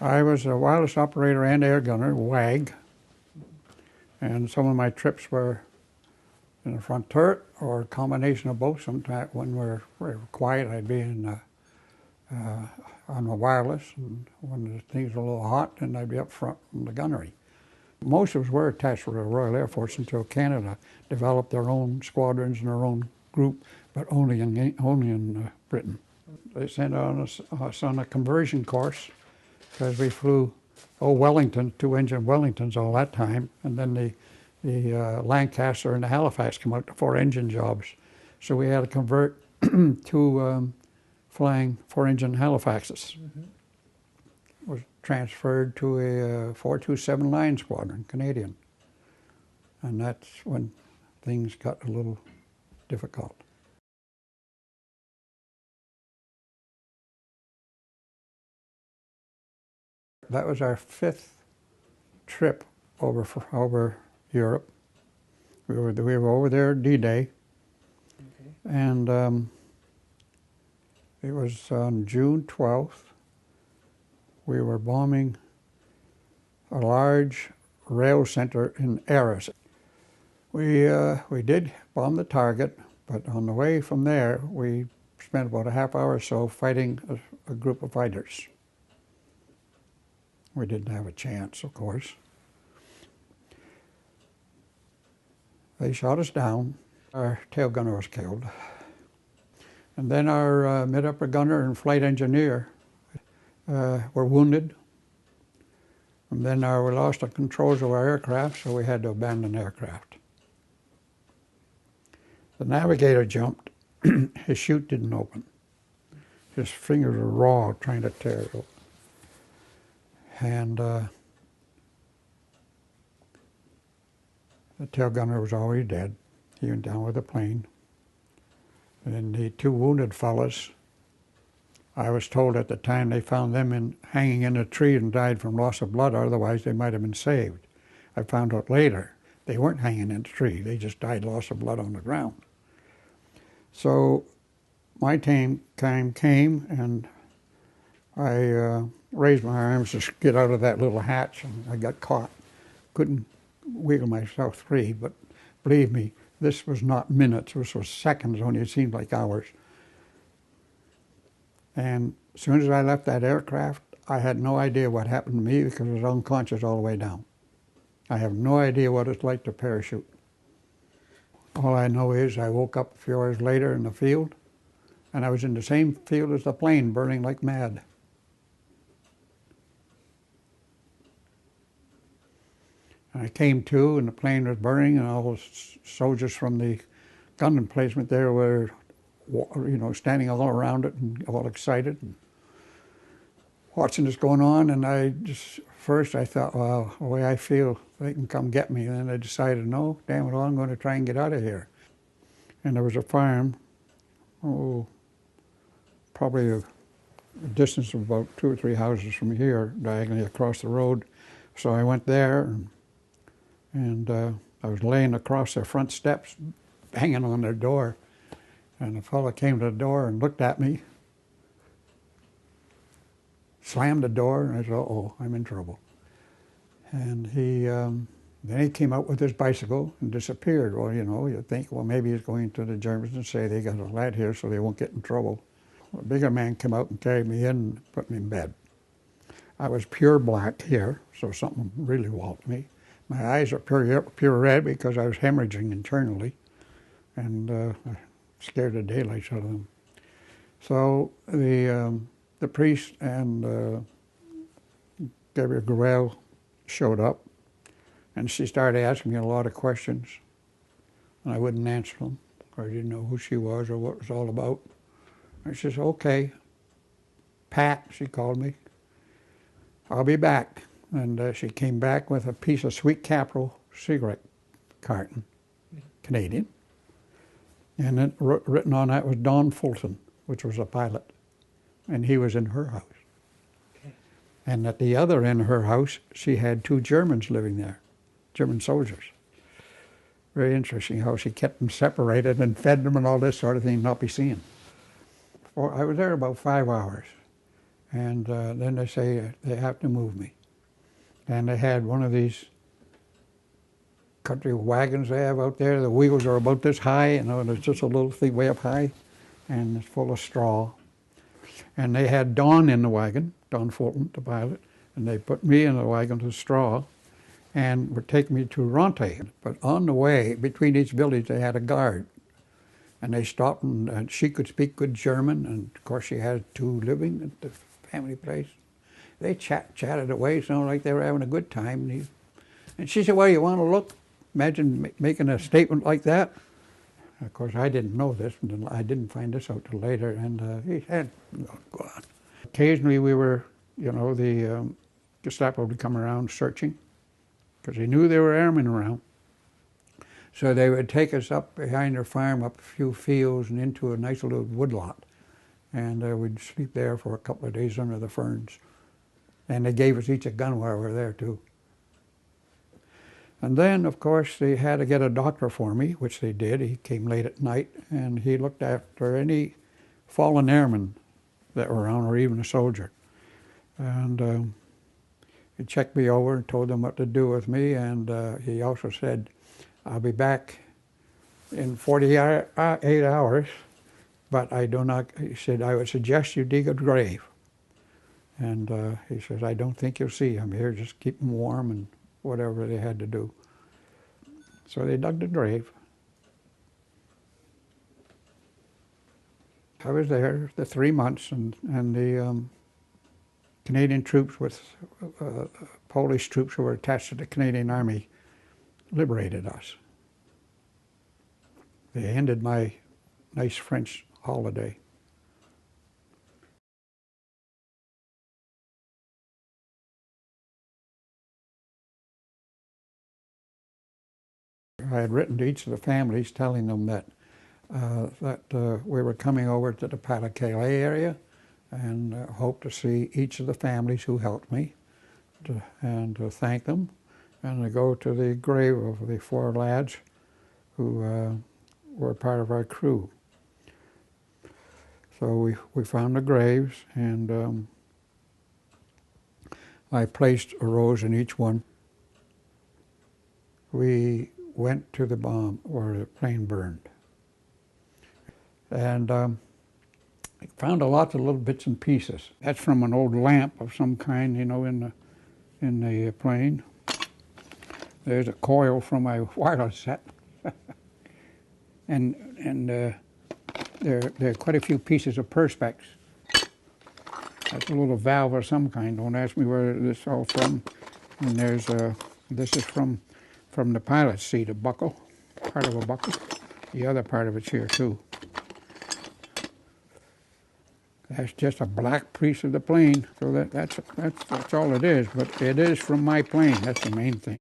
I was a wireless operator and air gunner, WAG, and some of my trips were in the front turret or a combination of both. Sometimes when we're quiet, I'd be on the wireless, and when the things were a little hot, then I'd be up front in the gunnery. Most of us were attached to the Royal Air Force until Canada developed their own squadrons and their own group, but only in Britain. They sent us on a conversion course because we flew Wellington, 2-engine Wellingtons all that time, and then the Lancaster and the Halifax came out to 4-engine jobs. So we had to convert to flying 4-engine Halifaxes. Mm-hmm. Was transferred to a 427 Line Squadron, Canadian. And that's when things got a little difficult. That was our 5th trip over Europe. We were over there D-Day. Okay. And it was on June 12th. We were bombing a large rail center in Arras. We did bomb the target, but on the way from there, we spent about a half hour or so fighting a group of fighters. We didn't have a chance, of course. They shot us down. Our tail gunner was killed. And then our mid-upper gunner and flight engineer were wounded. And then we lost the controls of our aircraft, so we had to abandon aircraft. The navigator jumped. His chute didn't open. His fingers were raw trying to tear it open. And the tail gunner was already dead. He went down with the plane. And the 2 wounded fellas, I was told at the time they found them hanging in a tree and died from loss of blood, otherwise they might have been saved. I found out later they weren't hanging in a tree, they just died loss of blood on the ground. So my time came and I raised my arms to get out of that little hatch, and I got caught. Couldn't wiggle myself free, but believe me, this was not minutes, this was seconds only, it seemed like hours. And as soon as I left that aircraft, I had no idea what happened to me because I was unconscious all the way down. I have no idea what it's like to parachute. All I know is I woke up a few hours later in the field, and I was in the same field as the plane, burning like mad. And I came to, and the plane was burning, and all the soldiers from the gun emplacement there were, standing all around it and all excited and watching this going on. And first I thought, well, the way I feel, they can come get me. And then I decided, no, damn it all, I'm going to try and get out of here. And there was a farm, probably a distance of about 2 or 3 houses from here, diagonally across the road. So I went there, and I was laying across their front steps, banging on their door. And a fellow came to the door and looked at me, slammed the door, and I said, uh-oh, I'm in trouble. And then he came out with his bicycle and disappeared. Well, you'd think, well, maybe he's going to the Germans and say they got a lad here so they won't get in trouble. A bigger man came out and carried me in and put me in bed. I was pure black here, so something really walloped me. My eyes are pure red because I was hemorrhaging internally, and scared the daylights out of them. So the priest and Gabrielle Gorel showed up, and she started asking me a lot of questions, and I wouldn't answer them. I didn't know who she was or what it was all about. And she said, okay, Pat, she called me, I'll be back. And she came back with a piece of Sweet Capital cigarette carton, Canadian. And then written on that was Don Fulton, which was a pilot. And he was in her house. Okay. And at the other end of her house, she had 2 Germans living there, German soldiers. Very interesting how she kept them separated and fed them and all this sort of thing, not be seen. Well, I was there about 5 hours. And then they say they have to move me. And they had one of these country wagons they have out there. The wheels are about this high, you know, and it's just a little thing way up high, and it's full of straw. And they had Don in the wagon, Don Fulton, the pilot, and they put me in the wagon with straw and would take me to Ronte. But on the way, between each village, they had a guard. And they stopped, and she could speak good German, and of course she had two living at the family place. They chatted away, sounded like they were having a good time. And she said, well, you want to look? Imagine making a statement like that. Of course, I didn't know this, and I didn't find this out till later, and he said, go on. Occasionally we were, you know, the Gestapo would come around searching, because they knew there were airmen around. So they would take us up behind their farm, up a few fields and into a nice little woodlot. And we'd sleep there for a couple of days under the ferns. And they gave us each a gun while we were there, too. And then, of course, they had to get a doctor for me, which they did. He came late at night, and he looked after any fallen airmen that were around, or even a soldier. And he checked me over and told them what to do with me, and he also said, I'll be back in 48 hours, but I do not, he said, I would suggest you dig a grave. And he says, I don't think you'll see him here, just keep him warm and whatever they had to do. So they dug the grave. I was there the 3 months, and the Canadian troops with Polish troops who were attached to the Canadian Army liberated us. They ended my nice French holiday. I had written to each of the families telling them that we were coming over to the Pas-de-Calais area, and hope to see each of the families who helped me, and to thank them, and to go to the grave of the 4 lads who were part of our crew. So we found the graves, and I placed a rose in each one. We went to the bomb, or the plane burned. And found a lot of little bits and pieces. That's from an old lamp of some kind, you know, in the plane. There's a coil from my wireless set. and there are quite a few pieces of perspex. That's a little valve of some kind. Don't ask me where this is all from. And there's this is from the pilot's seat, a buckle, part of a buckle. The other part of it's here too. That's just a black piece of the plane. So that's all it is. But it is from my plane. That's the main thing.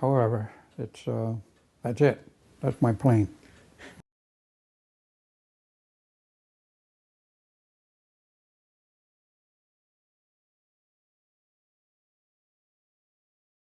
However, that's it. That's my plane.